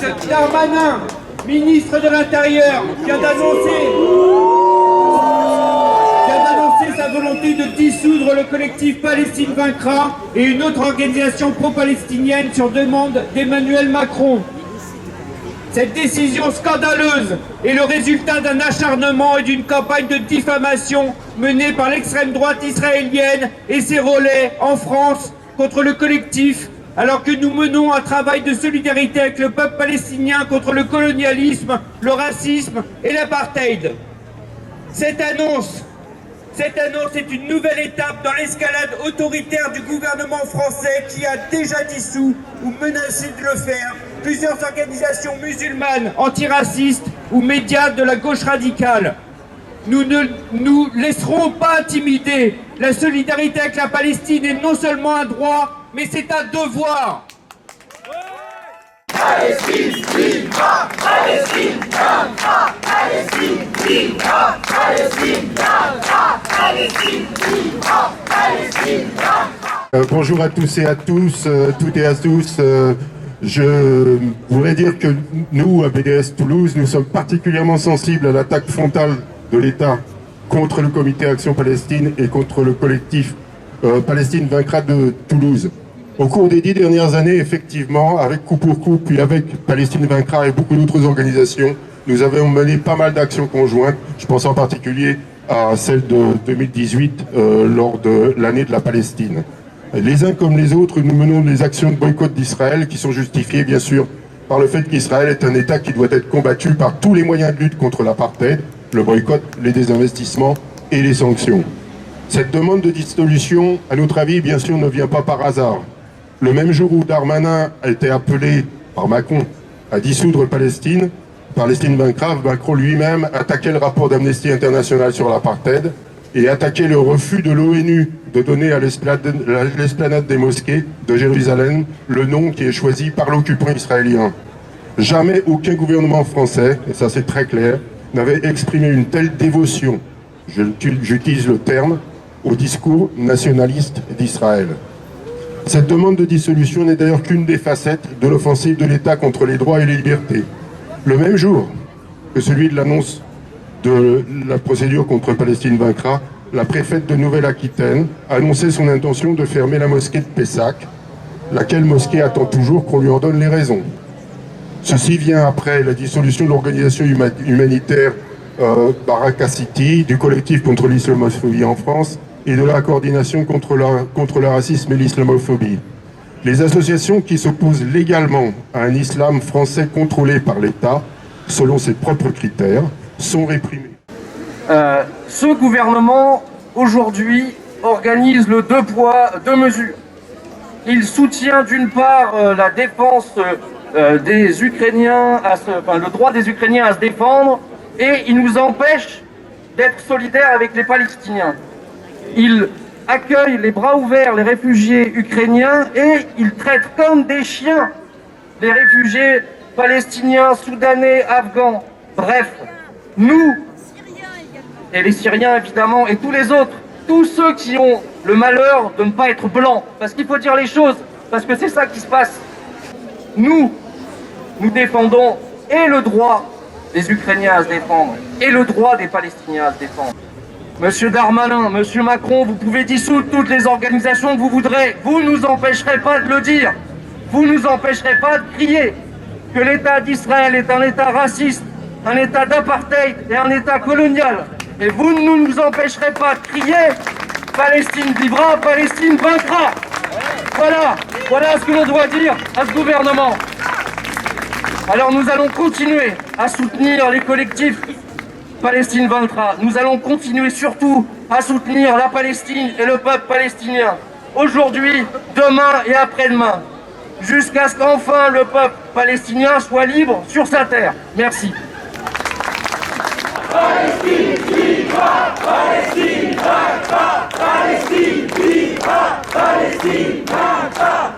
Darmanin, ministre de l'Intérieur, vient d'annoncer sa volonté de dissoudre le collectif Palestine Vaincra et une autre organisation pro-palestinienne sur demande d'Emmanuel Macron. Cette décision scandaleuse est le résultat d'un acharnement et d'une campagne de diffamation menée par l'extrême droite israélienne et ses relais en France contre le collectif, alors que nous menons un travail de solidarité avec le peuple palestinien contre le colonialisme, le racisme et l'apartheid. Cette annonce est une nouvelle étape dans l'escalade autoritaire du gouvernement français qui a déjà dissous ou menacé de le faire plusieurs organisations musulmanes antiracistes ou médias de la gauche radicale. Nous ne nous laisserons pas intimider. La solidarité avec la Palestine est non seulement un droit, mais c'est un devoir. Palestine vivra, Palestine vaincra, Palestine vivra, Palestine vaincra, Palestine vivra, Palestine vaincra. Bonjour à tous et à tous, toutes et à tous. Je voudrais dire que nous, à BDS Toulouse, nous sommes particulièrement sensibles à l'attaque frontale de l'État contre le comité Action Palestine et contre le collectif Palestine Vaincra de Toulouse. Au cours des 10 dernières années, effectivement, avec Coup pour Coup, puis avec Palestine Vaincra et beaucoup d'autres organisations, nous avons mené pas mal d'actions conjointes. Je pense en particulier à celle de 2018, lors de l'année de la Palestine. Les uns comme les autres, nous menons des actions de boycott d'Israël qui sont justifiées, bien sûr, par le fait qu'Israël est un État qui doit être combattu par tous les moyens de lutte contre l'apartheid, le boycott, les désinvestissements et les sanctions. Cette demande de dissolution, à notre avis, bien sûr, ne vient pas par hasard. Le même jour où Darmanin a été appelé par Macron à dissoudre Palestine Vaincra, Macron lui-même attaquait le rapport d'Amnesty International sur l'apartheid et attaquait le refus de l'ONU de donner à l'esplanade des mosquées de Jérusalem le nom qui est choisi par l'occupant israélien. Jamais aucun gouvernement français, et ça c'est très clair, n'avait exprimé une telle dévotion, j'utilise le terme, au discours nationaliste d'Israël. Cette demande de dissolution n'est d'ailleurs qu'une des facettes de l'offensive de l'État contre les droits et les libertés. Le même jour que celui de l'annonce de la procédure contre Palestine Vaincra, la préfète de Nouvelle-Aquitaine a annoncé son intention de fermer la mosquée de Pessac, laquelle mosquée attend toujours qu'on lui en donne les raisons. Ceci vient après la dissolution de l'organisation humanitaire Baraka City, du collectif contre l'islamophobie en France et de la coordination contre le racisme et l'islamophobie. Les associations qui s'opposent légalement à un islam français contrôlé par l'État, selon ses propres critères, sont réprimées. Ce gouvernement, aujourd'hui, organise le 2 poids, 2 mesures. Il soutient d'une part la défense des Ukrainiens, le droit des Ukrainiens à se défendre, et il nous empêche d'être solidaires avec les Palestiniens. Il accueille les bras ouverts les réfugiés ukrainiens et il traite comme des chiens les réfugiés palestiniens, soudanais, afghans. Bref, nous, et les Syriens évidemment, et tous les autres, tous ceux qui ont le malheur de ne pas être blancs, parce qu'il faut dire les choses, parce que c'est ça qui se passe. Nous défendons et le droit des Ukrainiens à se défendre, et le droit des Palestiniens à se défendre. Monsieur Darmanin, Monsieur Macron, vous pouvez dissoudre toutes les organisations que vous voudrez. Vous ne nous empêcherez pas de le dire. Vous ne nous empêcherez pas de crier que l'État d'Israël est un État raciste, un État d'apartheid et un État colonial. Et vous ne nous empêcherez pas de crier « Palestine vivra, Palestine vaincra ». Voilà ce que l'on doit dire à ce gouvernement. Alors nous allons continuer à soutenir les collectifs Palestine vaincra. Nous allons continuer surtout à soutenir la Palestine et le peuple palestinien. Aujourd'hui, demain et après-demain. Jusqu'à ce qu'enfin le peuple palestinien soit libre sur sa terre. Merci. Palestine vivra, Palestine vaincra, Palestine vivra, Palestine vaincra.